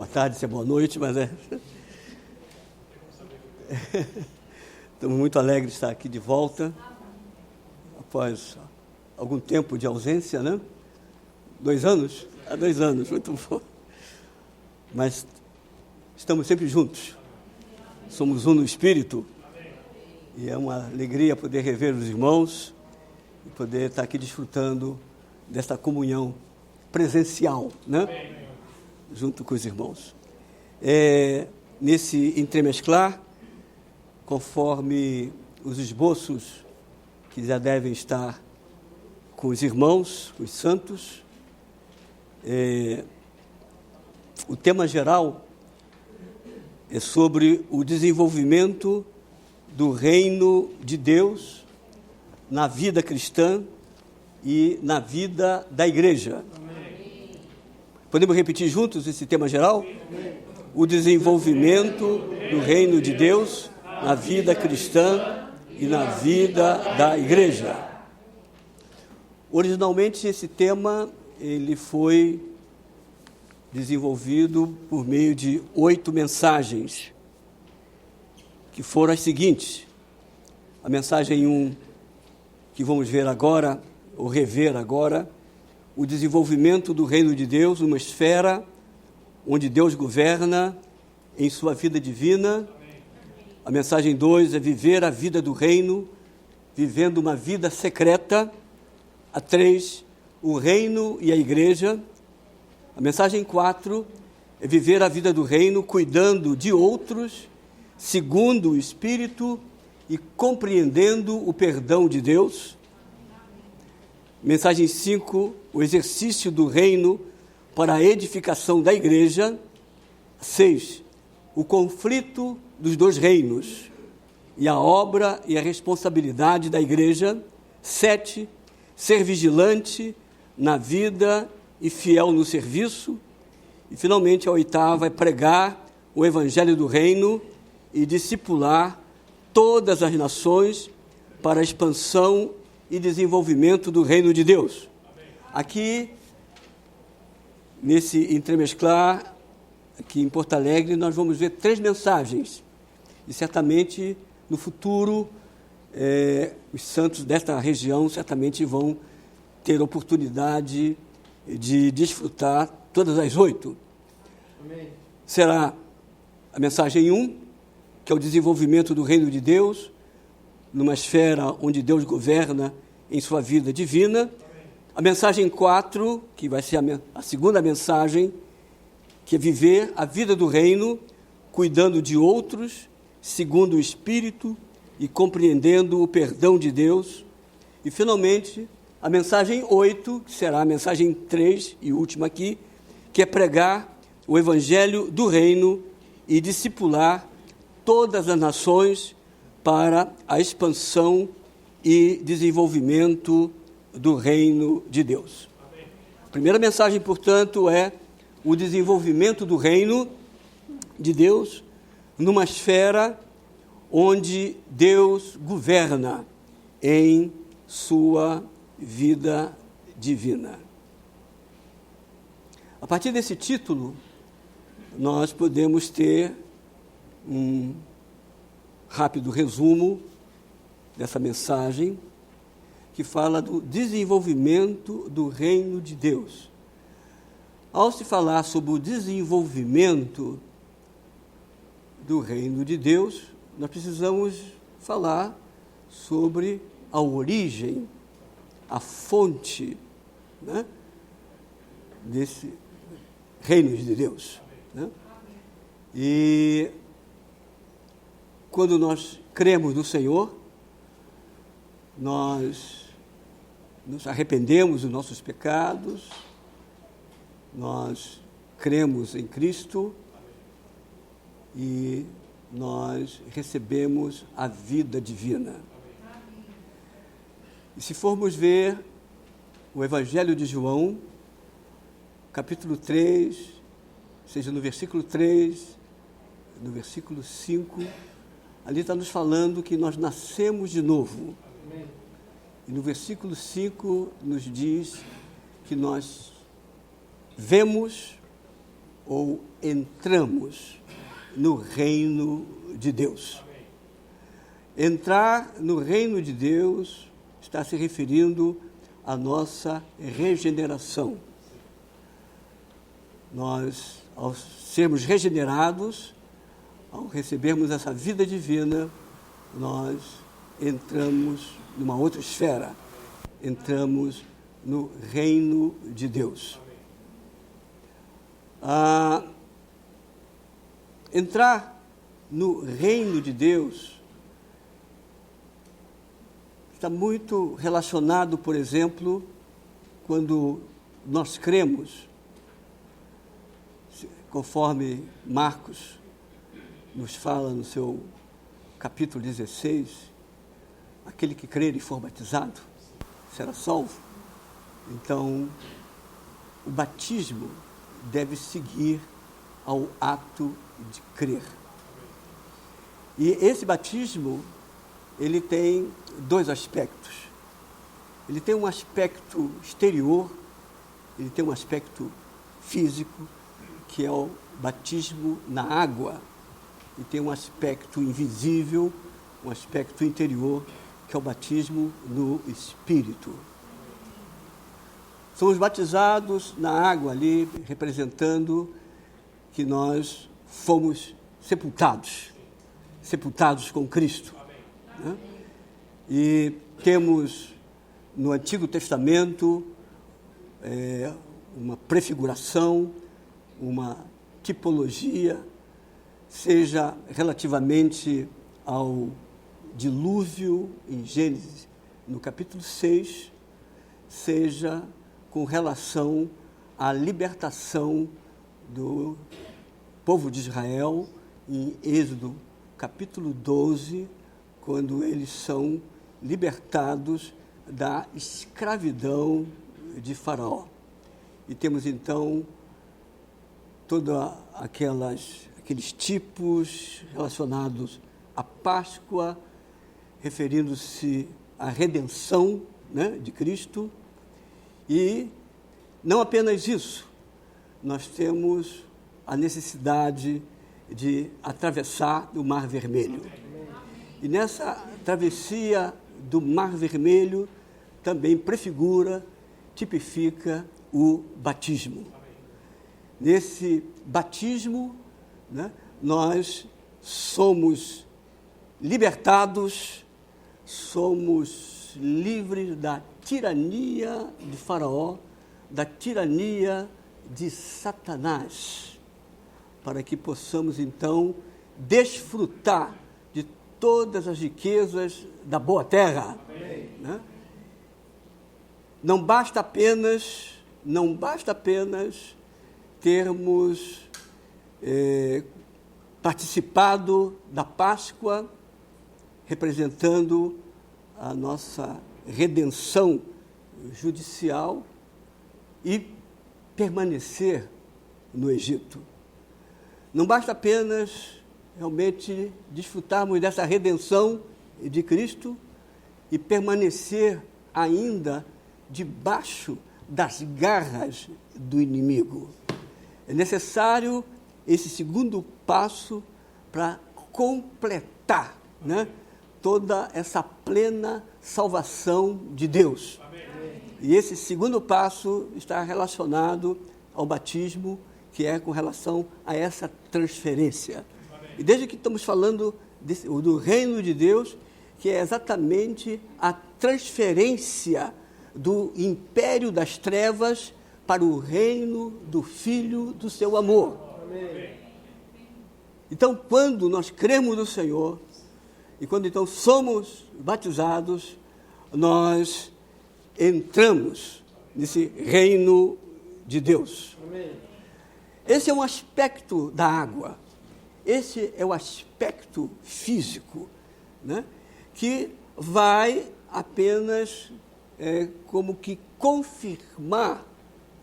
tarde, se é boa noite, mas estamos muito alegres de estar aqui de volta, após algum tempo de ausência, né? 2 anos? Há 2 anos, muito bom. Mas estamos sempre juntos, somos um no Espírito, e é uma alegria poder rever os irmãos e poder estar aqui desfrutando desta comunhão presencial, né? Junto com os irmãos. Nesse entremesclar, conforme os esboços que já devem estar com os irmãos, com os santos, o tema geral é sobre o desenvolvimento do reino de Deus na vida cristã e na vida da igreja. Amém. Podemos repetir juntos esse tema geral? Amém. O desenvolvimento do reino de Deus na vida cristã e na vida da igreja. Originalmente esse tema ele foi desenvolvido por meio de 8 mensagens, que foram as seguintes. A mensagem 1, que vamos ver agora, ou rever agora, o desenvolvimento do reino de Deus numa esfera onde Deus governa em sua vida divina. A mensagem 2 é viver a vida do reino, vivendo uma vida secreta. A 3, o reino e a igreja. A mensagem 4 é viver a vida do reino, cuidando de outros, segundo o Espírito e compreendendo o perdão de Deus. Mensagem 5, o exercício do reino para a edificação da igreja. 6, o conflito dos 2 reinos e a obra e a responsabilidade da igreja. 7, ser vigilante na vida e fiel no serviço. E, finalmente, a 8ª é pregar o evangelho do reino e discipular todas as nações para a expansão e desenvolvimento do reino de Deus. Aqui, nesse entremesclar, aqui em Porto Alegre, nós vamos ver 3 mensagens. E, certamente, no futuro, os santos desta região certamente vão ter oportunidade de desfrutar todas as 8. Amém. Será a mensagem 1, que é o desenvolvimento do reino de Deus, numa esfera onde Deus governa em sua vida divina. Amém. A mensagem 4, que vai ser a segunda mensagem, que é viver a vida do reino, cuidando de outros, segundo o Espírito e compreendendo o perdão de Deus. E, finalmente, a mensagem 8, que será a mensagem 3 e última aqui, que é pregar o evangelho do reino e discipular todas as nações para a expansão e desenvolvimento do reino de Deus. Amém. A primeira mensagem, portanto, é o desenvolvimento do reino de Deus numa esfera onde Deus governa em sua vida divina. A partir desse título, nós podemos ter um rápido resumo dessa mensagem, que fala do desenvolvimento do reino de Deus. Ao se falar sobre o desenvolvimento do reino de Deus, nós precisamos falar sobre a origem, a fonte, né, desse reino de Deus. Né? E quando nós cremos no Senhor, nós nos arrependemos dos nossos pecados, nós cremos em Cristo e nós recebemos a vida divina. E se formos ver o Evangelho de João, capítulo 3, seja no versículo 3, no versículo 5, ali está nos falando que nós nascemos de novo. E no versículo 5 nos diz que nós vemos, ou entramos no reino de Deus. Entrar no reino de Deus está se referindo à nossa regeneração. Nós, ao sermos regenerados, ao recebermos essa vida divina, nós entramos numa outra esfera, entramos no reino de Deus. Entrar no reino de Deus está muito relacionado, por exemplo, quando nós cremos, conforme Marcos nos fala no seu capítulo 16, aquele que crer e for batizado será salvo. Então, o batismo deve seguir ao ato de crer. E esse batismo, ele tem dois aspectos. Ele tem um aspecto exterior, ele tem um aspecto físico, que é o batismo na água, e tem um aspecto invisível, um aspecto interior, que é o batismo no Espírito. Somos batizados na água ali, representando que nós fomos sepultados com Cristo. Né? E temos no Antigo Testamento uma prefiguração, uma tipologia, seja relativamente ao dilúvio em Gênesis, no capítulo 6, seja com relação à libertação do povo de Israel em Êxodo, capítulo 12, quando eles são libertados da escravidão de Faraó. E temos então todos aqueles tipos relacionados à Páscoa, referindo-se à redenção, né, de Cristo. E não apenas isso, nós temos a necessidade de atravessar o Mar Vermelho. E nessa travessia do Mar Vermelho também prefigura, tipifica o batismo. Nesse batismo, né, nós somos libertados, somos livres da tirania de Faraó, da tirania de Satanás, para que possamos, então, desfrutar de todas as riquezas da boa terra. Né? Não basta apenas termos participado da Páscoa, representando a nossa redenção judicial, e permanecer no Egito. Não basta apenas realmente desfrutarmos dessa redenção de Cristo e permanecer ainda debaixo das garras do inimigo. É necessário esse segundo passo para completar, né, toda essa plena salvação de Deus. Amém. E esse segundo passo está relacionado ao batismo, que é com relação a essa transferência. Amém. E desde que estamos falando do reino de Deus, que é exatamente a transferência do império das trevas para o reino do Filho do seu amor. Amém. Então, quando nós cremos no Senhor, e quando então somos batizados, nós entramos nesse reino de Deus. Amém. Esse é um aspecto da água, esse é o aspecto físico, né, que vai apenas como que confirmar,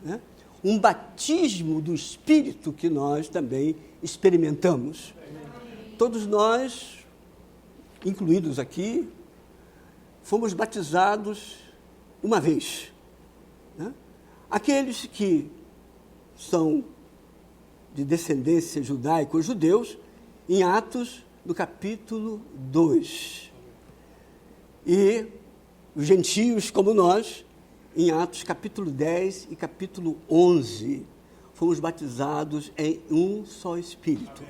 né, um batismo do Espírito que nós também experimentamos. Amém. Todos nós, incluídos aqui, fomos batizados uma vez. Né? Aqueles que são de descendência judaica, os judeus, em Atos, no capítulo 2. E os gentios, como nós, em Atos, capítulo 10 e capítulo 11. Fomos batizados em um só Espírito,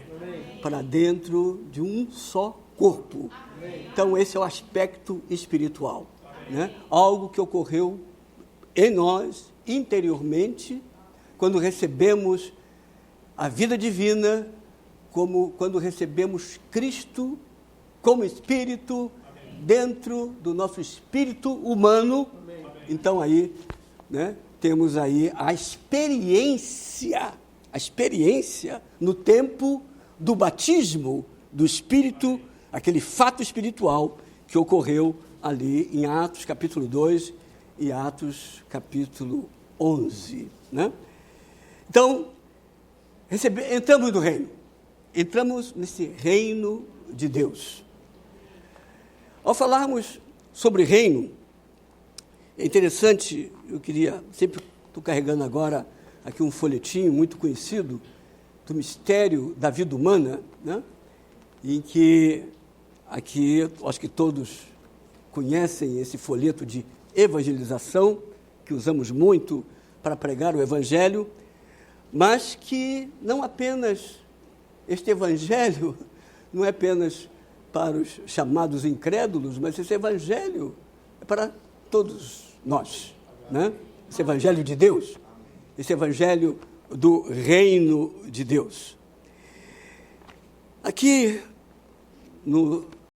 para dentro de um só corpo. Então, esse é o aspecto espiritual, né? Algo que ocorreu em nós, interiormente, quando recebemos a vida divina, como quando recebemos Cristo como Espírito dentro do nosso espírito humano. Então, aí, né, temos aí a experiência no tempo do batismo do Espírito, aquele fato espiritual que ocorreu ali em Atos capítulo 2 e Atos capítulo 11. Né? Então, entramos no reino, entramos nesse reino de Deus. Ao falarmos sobre reino, é interessante, sempre estou carregando agora aqui um folhetinho muito conhecido do mistério da vida humana, né? Em que, aqui, acho que todos conhecem esse folheto de evangelização, que usamos muito para pregar o Evangelho, mas que não apenas, este Evangelho não é apenas para os chamados incrédulos, mas esse Evangelho é para todos nós, né? Esse Evangelho de Deus, esse Evangelho do reino de Deus. Aqui, no